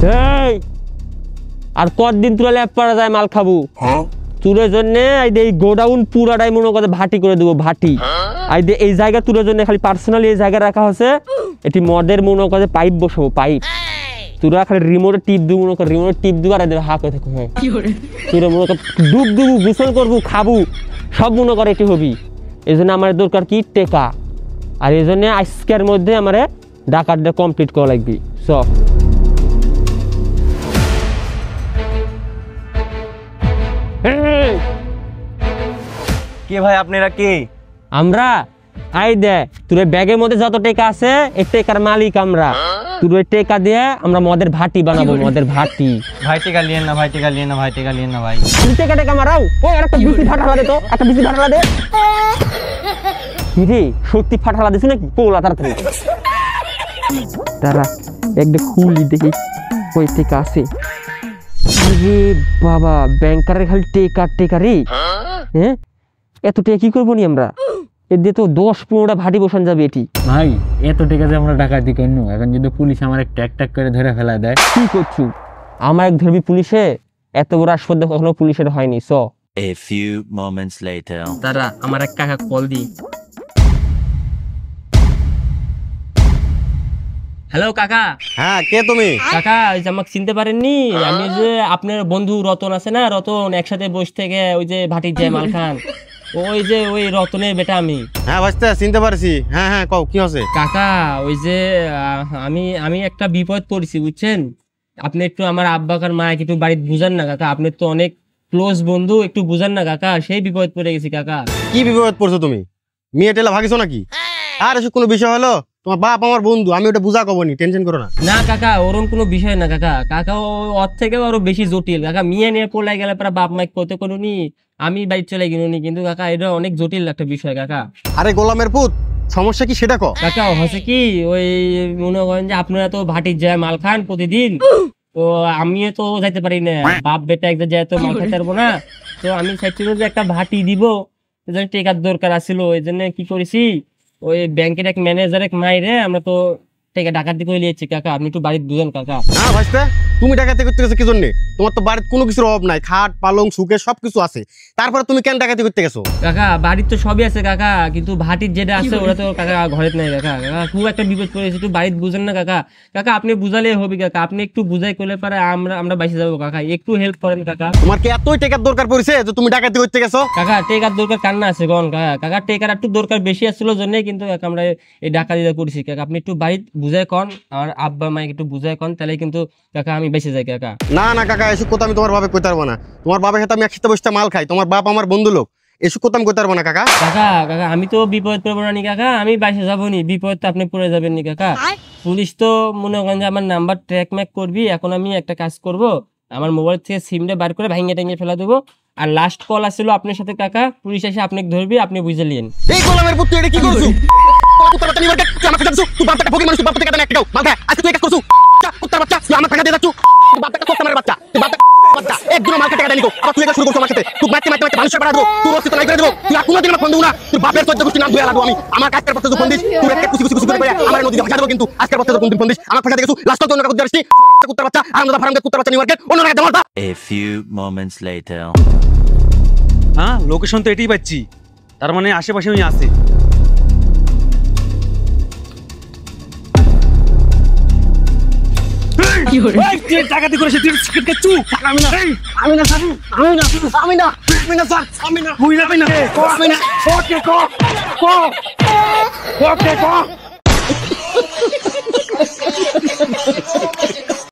এই আর কতদিন তোরা ল্যাব পাড়া যায় মাল খাবো তোর জন্য এই গোডাউন পুরাটাই মনে করে ভাটি করে দেবো ভাটি এই জায়গা তোর জন্য খালি পার্সোনালি এই জায়গা রাখা হচ্ছে এটি মদের মনে করে পাইপ বসাবো পাইপ তোরা খালি রিমোটে টিপ দিব মনে কর রিমোটে টিপ দিব আর এদের হা করে থাকো হ্যাঁ তোরা মনে কর ডুব দেবো গোসল করবো খাবো সব মনে করে এটি হবি এই জন্য আমার দরকার কি টেকা আর এই জন্য আজকের মধ্যে আমার ডাকাতটা কমপ্লিট করা লাগবে সব কে ভাই আপনারা কে আমরা আই দে তোর ব্যাগের মধ্যে যত টাকা আছে এই টাকার মালিক আমরা তোর ওই টাকা দিয়ে আমরা মদের ভাটি বানাবো মদের ভাটি ভাই টেকা লিয়েন না ভাই টেকা লিয়েন না ভাই টেকা লিয়েন না ভাই তুই টাকা মারাও ওই একটা বিসি ফাটালা দে তো একটা বিসি ফাটালা দে কি রে সত্যি ফাটালা দিছ নাকি পোলা তাড়াতাড়ি দাঁড়া একটা খুলি দেখি ওই টাকা আছে আরে বাবা ব্যাংকারের খালি টেকা রে হ্যাঁ এত টাকা কি করবো নি আমরা এর দিয়ে তো 10-15টা ভাটি বসান যাবে এটি ভাই এত টাকা যে আমরা ডাকাতি করব এখন যদি পুলিশ আমার ট্যাক করে ধরে ফেলা দেয় কি করছু আমার এক ধরবি পুলিশে এত বড় আসপদ কখনো পুলিশের হয়নি স A few moments later. দাঁড়া আমার এক কাকা কল দি হ্যালো কাকা হ্যাঁ কে তুমি কাকা ওই যে আমাকে চিনতে পারেননি আমি যে আপনার বন্ধু রতন আছে না রতন একসাথে বসে থেকে ওই যে ভাটির যায় মাল খান ওই যে ওই রতনের বেটা আমি হ্যাঁ ভাইস্তে চিনতে পারছি হ্যাঁ হ্যাঁ কও কি হচ্ছে কাকা ওই যে আমি একটা বিপদ পড়ছি বুঝছেন আপনি একটু আমার আব্বাকার মাকে একটু বাড়িতে বুঝান না কাকা আপনি তো অনেক ক্লোজ বন্ধু একটু বুঝান না কাকা সেই বিপদ পড়ে গেছি কাকা কি বিপদ পড়ছো তুমি মেয়ে টেলা ভাগিছো নাকি আর এসব কোনো বিষয় হলো তোমার বাপ আমার বন্ধু আমি ওটা বুঝা কবনি টেনশন করো না না কাকা ওরকম কোনো বিষয় না কাকা কাকা ওর থেকে আরো বেশি জটিল কাকা মিয়া নিয়ে পড়লাই গেলে পরে বাপ মাইক কত করুনি আমি বাইরে চলে গেলুনি কিন্তু কাকা এটা অনেক জটিল একটা বিষয় কাকা আরে গোলামের পুত সমস্যা কি সেটা কো কাকা হচ্ছে কি ওই মনে করেন যে আপনারা তো ভাটির যায় মাল খান প্রতিদিন তো আমিও তো যাইতে পারি না বাপ বেটা একদম যায় তো মাল খাইতে পারবো না তো আমি চাইছিলাম যে একটা ভাটি দিব এই জন্য টেকার দরকার আছিল এই জন্য কি করেছি ওই ব্যাংকের এক ম্যানেজার এক মাইরে আমরা তো টাকা ডাকাতি করে নিয়েছি কাকা আপনি একটু বাড়িতে বুঝেন কাকা না ভাইস্তে তুমি ডাকাতি করতে গেছো কি জন্য তোমার তো বাড়িতে কোনো কিছুর অভাব নাই খাট পালং সুকে সবকিছু আছে তারপরে তুমি কেন ডাকাতি করতে গেছো কাকা বাড়ির তো সবই আছে কাকা কিন্তু ভাটির যেটা আছে ওরা তো কাকা ঘরে নাই কাকা কাকা খুব একটা বিপদ পড়েছে একটু বাড়িতে বুঝেন না কাকা কাকা আপনি বুঝালে হবে কাকা আপনি একটু বুঝাই করলে পারে আমরা বাইসে যাবো কাকা একটু হেল্প করেন কাকা তোমার কি এতই টাকার দরকার পড়েছে যে তুমি ডাকাতি করতে গেছো কাকা টেকার দরকার কান্না আছে গন কাকা কাকা টেকার একটু দরকার বেশি আসছিল জন্য কিন্তু আমরা এই ডাকাতিটা করেছি কাকা আপনি একটু বাড়িতে বুঝাই কন আমার আব্বা মাইকে একটু বুঝাই কন তাহলে কিন্তু কাকা আমি বেঁচে যাই কাকা না না কাকা এসব কথা আমি তোমার বাপে কইতে পারবো না তোমার বাপের সাথে আমি একসাথে বসে মাল খাই তোমার বাপ আমার বন্ধু লোক এসব কথা আমি কইতে পারবো না কাকা কাকা কাকা আমি তো বিপদ পড়বো না নি কাকা আমি বাইসে যাবো নি বিপদ তো আপনি পড়ে যাবেন নি কাকা পুলিশ তো মনে করেন যে আমার নাম্বার ট্র্যাক ম্যাক করবি এখন আমি একটা কাজ করব আমার মোবাইল থেকে সিমটা বার করে ভাঙিয়ে টাঙিয়ে ফেলা দেবো আর লাস্ট কল আসছিল আপনার সাথে কাকা পুলিশ এসে আপনাকে ধরবি আপনি বুঝে নিন এই গোলামের পুত্র এটা কি করছো কুত্তার বাচ্চা নিয়ে তুই আমাকে যাচ্ছ তুই বাপ থেকে ফকির মানুষ তুই বাপ থেকে টাকা একটাও মাল খায় আজকে তুই এক করছো কুত্তার বাচ্চা তুই আমার টাকা দিয়ে যাচ্ছ তুই বাপ থেকে কুত্তার বাচ্চা তুই বাপ বাচ্চা একদিন মাল টাকা দেনিকো আবার তুই এটা শুরু করছো আমার সাথে তুই মারতে মারতে মানুষের বাড়া দেবো তুই রস্তি তো নাই করে দেবো তুই আর কোনোদিন আমার ফোন দেবো না তুই বাপের চোদ্দ গোষ্ঠী নাম ধুয়ে লাগবো আমি আমার কাজটার পথে ফোন দিস তুই একটা কুচি কুচি করে আমার নদী ভাষা দেবো কিন্তু আজকের পথে কোনদিন ফোন দিস আমার ফাঁকা দেখেছো লাস্ট তো অন্য কাউকে আসছি কুত্তার বাচ্চা আর আমরা ফার্মে কুত্তার বাচ্চা নিউ মার্কেট অন্য জায়গায় দেওয়া A few moments later. হ্যাঁ লোকেশন তো এটাই পাচ্ছি তার মানে আশেপাশে আমি আছি ডাকাতি করেছে আমি না আমি না স্যার আমি না আমি না আমি না স্যার আমি না বুঝলাম না আমি না ওকে কো